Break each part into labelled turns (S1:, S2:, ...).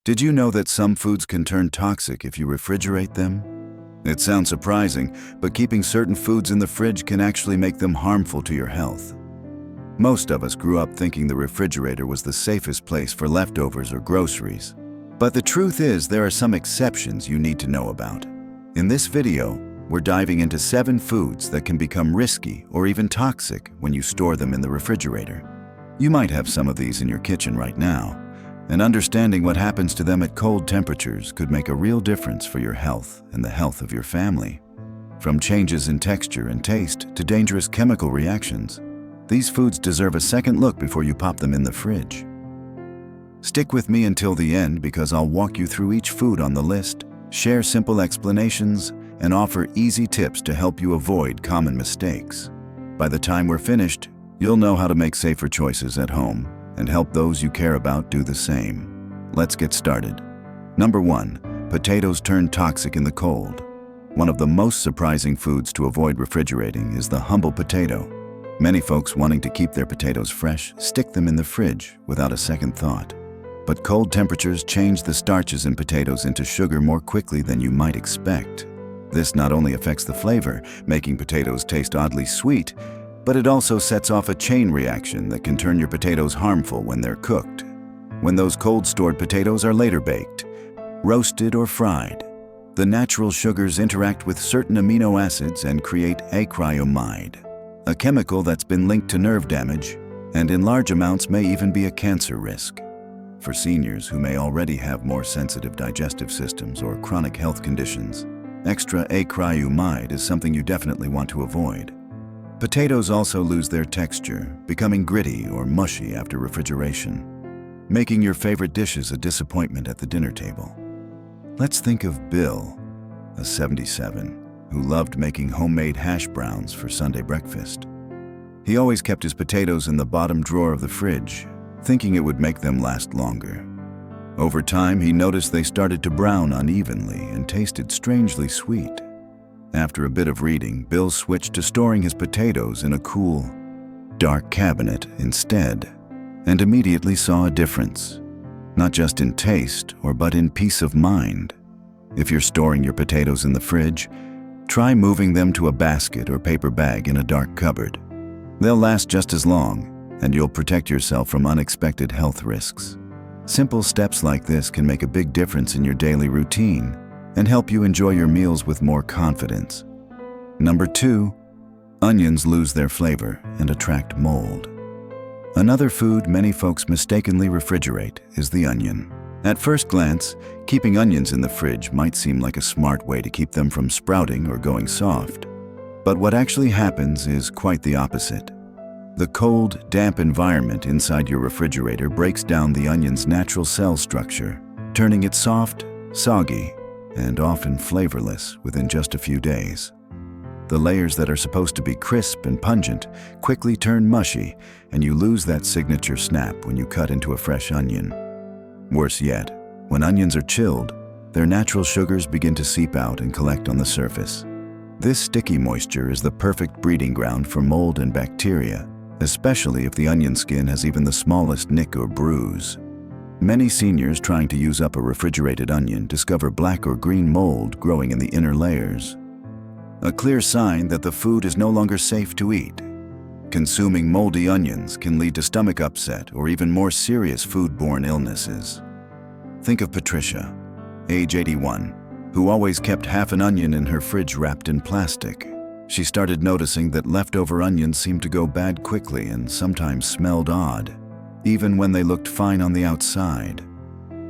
S1: Did you know that some foods can turn toxic if you refrigerate them? It sounds surprising, but keeping certain foods in the fridge can actually make them harmful to your health. Most of us grew up thinking the refrigerator was the safest place for leftovers or groceries. But the truth is, there are some exceptions you need to know about. In this video, we're diving into 7 foods that can become risky or even toxic when you store them in the refrigerator. You might have some of these in your kitchen right now, and understanding what happens to them at cold temperatures could make a real difference for your health and the health of your family. From changes in texture and taste to dangerous chemical reactions, these foods deserve a second look before you pop them in the fridge. Stick with me until the end because I'll walk you through each food on the list, share simple explanations, and offer easy tips to help you avoid common mistakes. By the time we're finished, you'll know how to make safer choices at home and help those you care about do the same. Let's get started. Number 1. Potatoes turn toxic in the cold. One of the most surprising foods to avoid refrigerating is the humble potato. Many folks wanting to keep their potatoes fresh stick them in the fridge without a second thought. But cold temperatures change the starches in potatoes into sugar more quickly than you might expect. This not only affects the flavor, making potatoes taste oddly sweet, but it also sets off a chain reaction that can turn your potatoes harmful when they're cooked. When those cold-stored potatoes are later baked, roasted or fried, the natural sugars interact with certain amino acids and create acrylamide, a chemical that's been linked to nerve damage and in large amounts may even be a cancer risk. For seniors who may already have more sensitive digestive systems or chronic health conditions, extra acrylamide is something you definitely want to avoid. Potatoes also lose their texture, becoming gritty or mushy after refrigeration, making your favorite dishes a disappointment at the dinner table. Let's think of Bill, a 77, who loved making homemade hash browns for Sunday breakfast. He always kept his potatoes in the bottom drawer of the fridge, thinking it would make them last longer. Over time, he noticed they started to brown unevenly and tasted strangely sweet. After a bit of reading, Bill switched to storing his potatoes in a cool, dark cabinet instead, and immediately saw a difference, not just in taste but in peace of mind. If you're storing your potatoes in the fridge, try moving them to a basket or paper bag in a dark cupboard. They'll last just as long, and you'll protect yourself from unexpected health risks. Simple steps like this can make a big difference in your daily routine and help you enjoy your meals with more confidence. Number 2. Onions lose their flavor and attract mold. Another food many folks mistakenly refrigerate is the onion. At first glance, keeping onions in the fridge might seem like a smart way to keep them from sprouting or going soft. But what actually happens is quite the opposite. The cold, damp environment inside your refrigerator breaks down the onion's natural cell structure, turning it soft, soggy, and often flavorless within just a few days. The layers that are supposed to be crisp and pungent quickly turn mushy, and you lose that signature snap when you cut into a fresh onion. Worse yet, when onions are chilled, their natural sugars begin to seep out and collect on the surface. This sticky moisture is the perfect breeding ground for mold and bacteria, especially if the onion skin has even the smallest nick or bruise. Many seniors trying to use up a refrigerated onion discover black or green mold growing in the inner layers, a clear sign that the food is no longer safe to eat. Consuming moldy onions can lead to stomach upset or even more serious foodborne illnesses. Think of Patricia, age 81, who always kept half an onion in her fridge wrapped in plastic. She started noticing that leftover onions seemed to go bad quickly and sometimes smelled odd, even when they looked fine on the outside.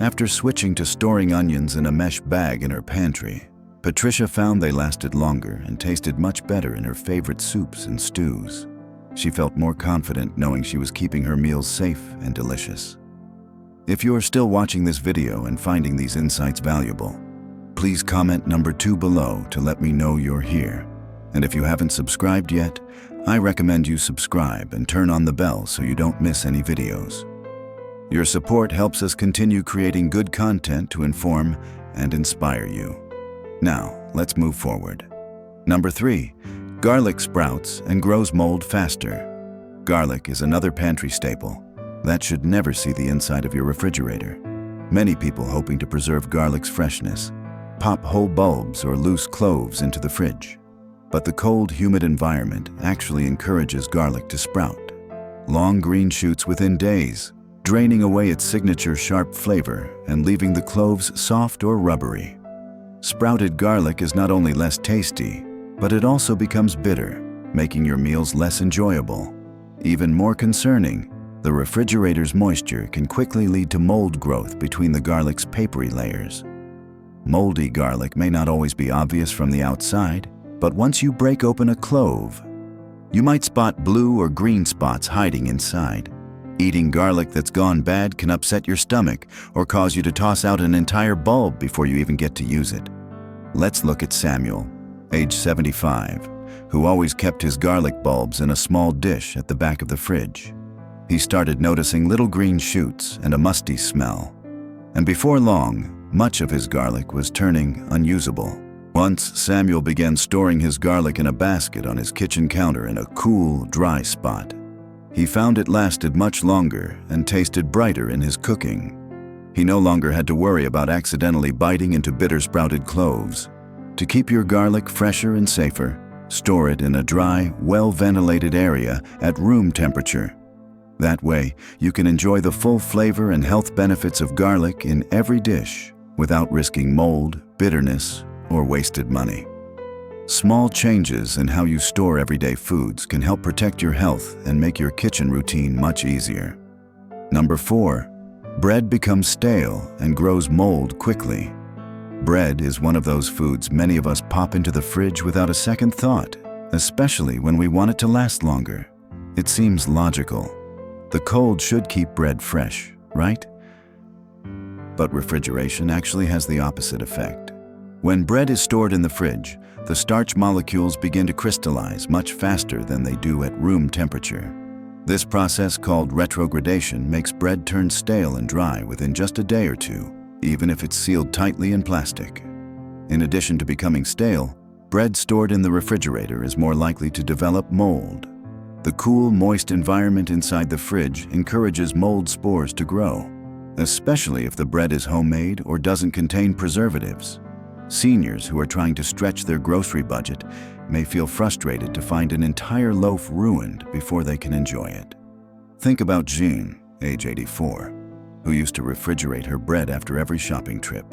S1: After switching to storing onions in a mesh bag in her pantry, Patricia found they lasted longer and tasted much better in her favorite soups and stews. She felt more confident knowing she was keeping her meals safe and delicious. If you are still watching this video and finding these insights valuable, please comment number 2 below to let me know you're here. And if you haven't subscribed yet, I recommend you subscribe and turn on the bell so you don't miss any videos. Your support helps us continue creating good content to inform and inspire you. Now, let's move forward. Number 3. Garlic sprouts and grows mold faster. Garlic is another pantry staple that should never see the inside of your refrigerator. Many people, hoping to preserve garlic's freshness, pop whole bulbs or loose cloves into the fridge. But the cold, humid environment actually encourages garlic to sprout. Long green shoots within days, draining away its signature sharp flavor and leaving the cloves soft or rubbery. Sprouted garlic is not only less tasty, but it also becomes bitter, making your meals less enjoyable. Even more concerning, the refrigerator's moisture can quickly lead to mold growth between the garlic's papery layers. Moldy garlic may not always be obvious from the outside, but once you break open a clove, you might spot blue or green spots hiding inside. Eating garlic that's gone bad can upset your stomach or cause you to toss out an entire bulb before you even get to use it. Let's look at Samuel, age 75, who always kept his garlic bulbs in a small dish at the back of the fridge. He started noticing little green shoots and a musty smell. And before long, much of his garlic was turning unusable. Once, Samuel began storing his garlic in a basket on his kitchen counter in a cool, dry spot. He found it lasted much longer and tasted brighter in his cooking. He no longer had to worry about accidentally biting into bitter sprouted cloves. To keep your garlic fresher and safer, store it in a dry, well-ventilated area at room temperature. That way, you can enjoy the full flavor and health benefits of garlic in every dish without risking mold, bitterness, or wasted money. Small changes in how you store everyday foods can help protect your health and make your kitchen routine much easier. Number 4, bread becomes stale and grows mold quickly. Bread is one of those foods many of us pop into the fridge without a second thought, especially when we want it to last longer. It seems logical. The cold should keep bread fresh, right? But refrigeration actually has the opposite effect. When bread is stored in the fridge, the starch molecules begin to crystallize much faster than they do at room temperature. This process, called retrogradation, makes bread turn stale and dry within just a day or two, even if it's sealed tightly in plastic. In addition to becoming stale, bread stored in the refrigerator is more likely to develop mold. The cool, moist environment inside the fridge encourages mold spores to grow, especially if the bread is homemade or doesn't contain preservatives. Seniors who are trying to stretch their grocery budget may feel frustrated to find an entire loaf ruined before they can enjoy it. Think about Jean, age 84, who used to refrigerate her bread after every shopping trip.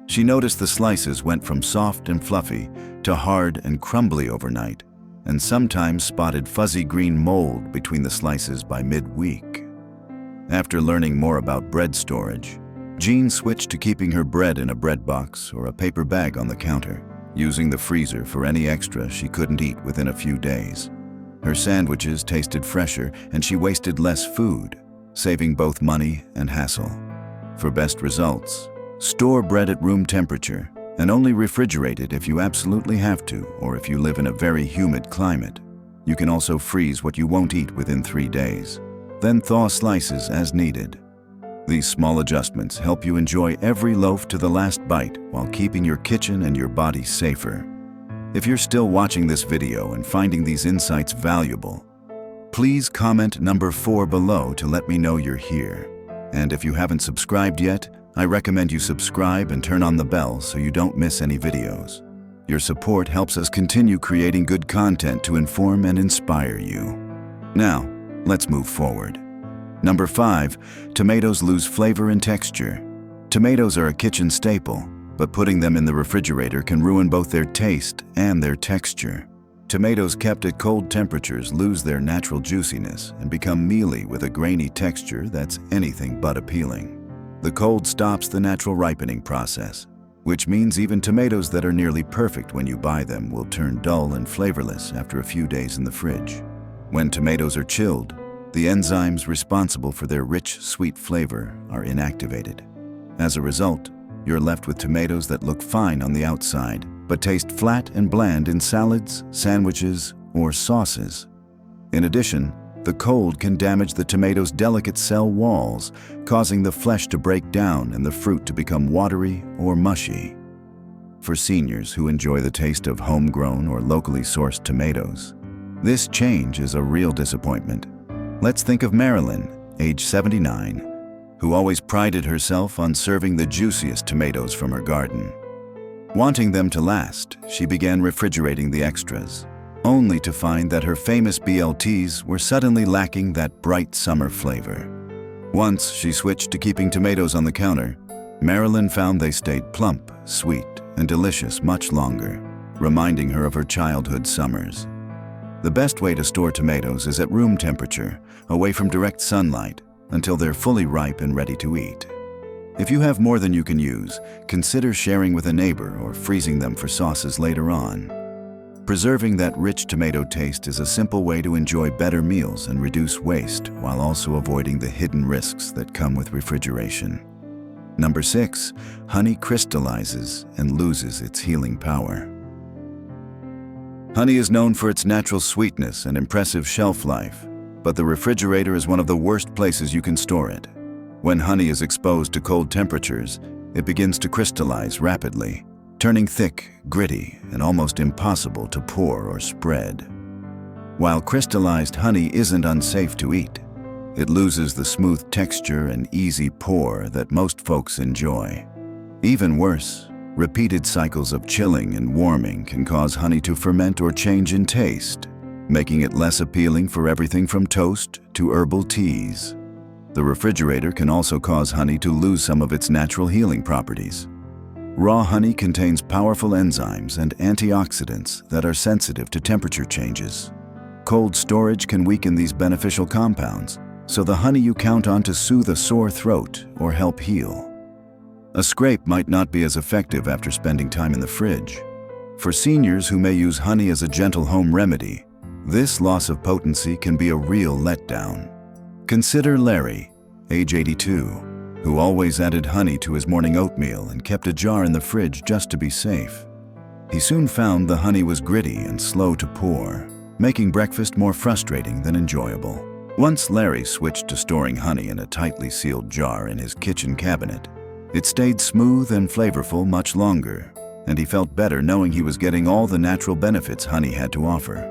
S1: She noticed the slices went from soft and fluffy to hard and crumbly overnight, and sometimes spotted fuzzy green mold between the slices by mid-week. After learning more about bread storage, Jean switched to keeping her bread in a bread box or a paper bag on the counter, using the freezer for any extra she couldn't eat within a few days. Her sandwiches tasted fresher and she wasted less food, saving both money and hassle. For best results, store bread at room temperature and only refrigerate it if you absolutely have to or if you live in a very humid climate. You can also freeze what you won't eat within 3 days, then thaw slices as needed. These small adjustments help you enjoy every loaf to the last bite while keeping your kitchen and your body safer. If you're still watching this video and finding these insights valuable, please comment number 4 below to let me know you're here. And if you haven't subscribed yet, I recommend you subscribe and turn on the bell so you don't miss any videos. Your support helps us continue creating good content to inform and inspire you. Now, let's move forward. Number 5, tomatoes lose flavor and texture. Tomatoes are a kitchen staple, but putting them in the refrigerator can ruin both their taste and their texture. Tomatoes kept at cold temperatures lose their natural juiciness and become mealy with a grainy texture that's anything but appealing. The cold stops the natural ripening process, which means even tomatoes that are nearly perfect when you buy them will turn dull and flavorless after a few days in the fridge. When tomatoes are chilled, the enzymes responsible for their rich, sweet flavor are inactivated. As a result, you're left with tomatoes that look fine on the outside, but taste flat and bland in salads, sandwiches, or sauces. In addition, the cold can damage the tomato's delicate cell walls, causing the flesh to break down and the fruit to become watery or mushy. For seniors who enjoy the taste of homegrown or locally sourced tomatoes, this change is a real disappointment. Let's think of Marilyn, age 79, who always prided herself on serving the juiciest tomatoes from her garden. Wanting them to last, she began refrigerating the extras, only to find that her famous BLTs were suddenly lacking that bright summer flavor. Once she switched to keeping tomatoes on the counter, Marilyn found they stayed plump, sweet, and delicious much longer, reminding her of her childhood summers. The best way to store tomatoes is at room temperature, away from direct sunlight, until they're fully ripe and ready to eat. If you have more than you can use, consider sharing with a neighbor or freezing them for sauces later on. Preserving that rich tomato taste is a simple way to enjoy better meals and reduce waste while also avoiding the hidden risks that come with refrigeration. Number 6, honey crystallizes and loses its healing power. Honey is known for its natural sweetness and impressive shelf life, but the refrigerator is one of the worst places you can store it. When honey is exposed to cold temperatures, it begins to crystallize rapidly, turning thick, gritty, and almost impossible to pour or spread. While crystallized honey isn't unsafe to eat, it loses the smooth texture and easy pour that most folks enjoy. Even worse, repeated cycles of chilling and warming can cause honey to ferment or change in taste, making it less appealing for everything from toast to herbal teas. The refrigerator can also cause honey to lose some of its natural healing properties. Raw honey contains powerful enzymes and antioxidants that are sensitive to temperature changes. Cold storage can weaken these beneficial compounds, so the honey you count on to soothe a sore throat or help heal. A scrape might not be as effective after spending time in the fridge. For seniors who may use honey as a gentle home remedy, this loss of potency can be a real letdown. Consider Larry, age 82, who always added honey to his morning oatmeal and kept a jar in the fridge just to be safe. He soon found the honey was gritty and slow to pour, making breakfast more frustrating than enjoyable. Once Larry switched to storing honey in a tightly sealed jar in his kitchen cabinet, it stayed smooth and flavorful much longer, and he felt better knowing he was getting all the natural benefits honey had to offer.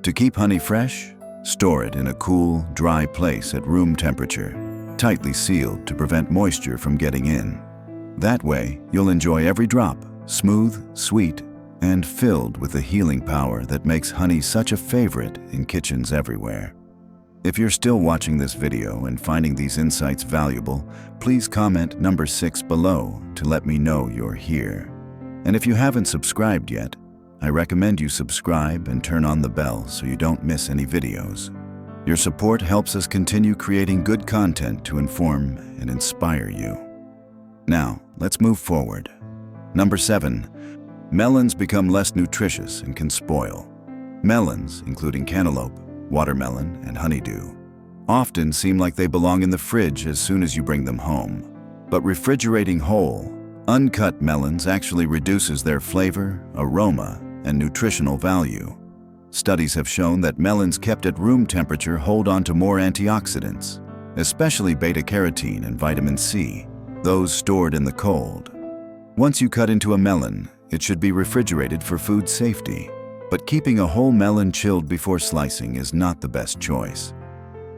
S1: To keep honey fresh, store it in a cool, dry place at room temperature, tightly sealed to prevent moisture from getting in. That way, you'll enjoy every drop, smooth, sweet, and filled with the healing power that makes honey such a favorite in kitchens everywhere. If you're still watching this video and finding these insights valuable, please comment number 6 below to let me know you're here. And if you haven't subscribed yet, I recommend you subscribe and turn on the bell so you don't miss any videos. Your support helps us continue creating good content to inform and inspire you. Now, let's move forward. Number 7, melons become less nutritious and can spoil. Melons, including cantaloupe, watermelon, and honeydew, often seem like they belong in the fridge as soon as you bring them home. But refrigerating whole, uncut melons actually reduces their flavor, aroma, and nutritional value. Studies have shown that melons kept at room temperature hold on to more antioxidants, especially beta-carotene and vitamin C, those stored in the cold. Once you cut into a melon, it should be refrigerated for food safety. But keeping a whole melon chilled before slicing is not the best choice.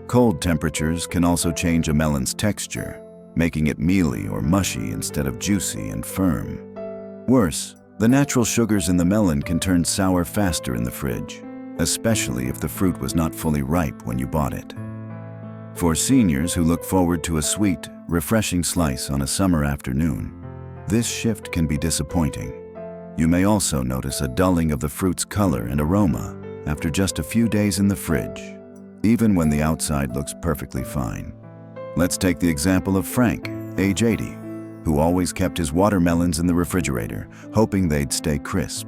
S1: Cold temperatures can also change a melon's texture, making it mealy or mushy instead of juicy and firm. Worse, the natural sugars in the melon can turn sour faster in the fridge, especially if the fruit was not fully ripe when you bought it. For seniors who look forward to a sweet, refreshing slice on a summer afternoon, this shift can be disappointing. You may also notice a dulling of the fruit's color and aroma after just a few days in the fridge, even when the outside looks perfectly fine. Let's take the example of Frank, age 80, who always kept his watermelons in the refrigerator, hoping they'd stay crisp.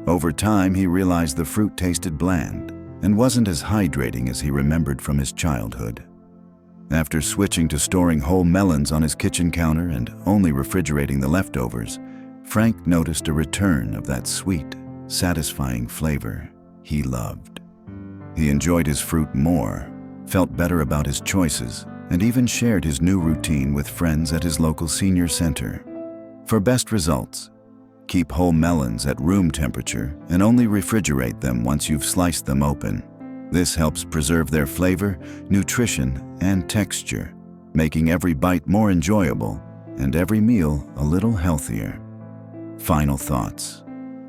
S1: Over time, he realized the fruit tasted bland and wasn't as hydrating as he remembered from his childhood. After switching to storing whole melons on his kitchen counter and only refrigerating the leftovers, Frank noticed a return of that sweet, satisfying flavor he loved. He enjoyed his fruit more, felt better about his choices, and even shared his new routine with friends at his local senior center. For best results, keep whole melons at room temperature and only refrigerate them once you've sliced them open. This helps preserve their flavor, nutrition, and texture, making every bite more enjoyable and every meal a little healthier. Final thoughts.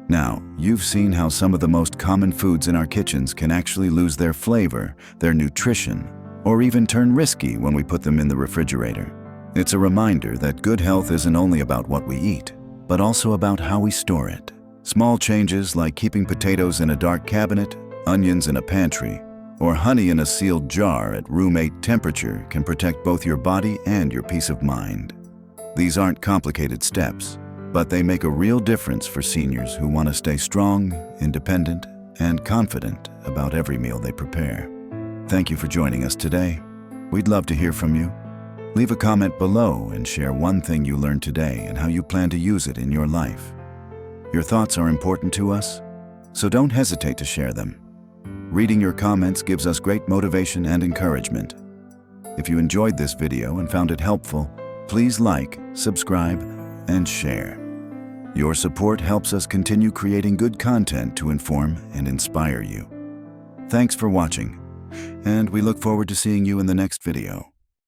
S1: Now, you've seen how some of the most common foods in our kitchens can actually lose their flavor, their nutrition, or even turn risky when we put them in the refrigerator. It's a reminder that good health isn't only about what we eat, but also about how we store it. Small changes like keeping potatoes in a dark cabinet, onions in a pantry, or honey in a sealed jar at room-8 temperature can protect both your body and your peace of mind. These aren't complicated steps, but they make a real difference for seniors who want to stay strong, independent, and confident about every meal they prepare. Thank you for joining us today. We'd love to hear from you. Leave a comment below and share one thing you learned today and how you plan to use it in your life. Your thoughts are important to us, so don't hesitate to share them. Reading your comments gives us great motivation and encouragement. If you enjoyed this video and found it helpful, please like, subscribe, and share. Your support helps us continue creating good content to inform and inspire you. Thanks for watching, and we look forward to seeing you in the next video.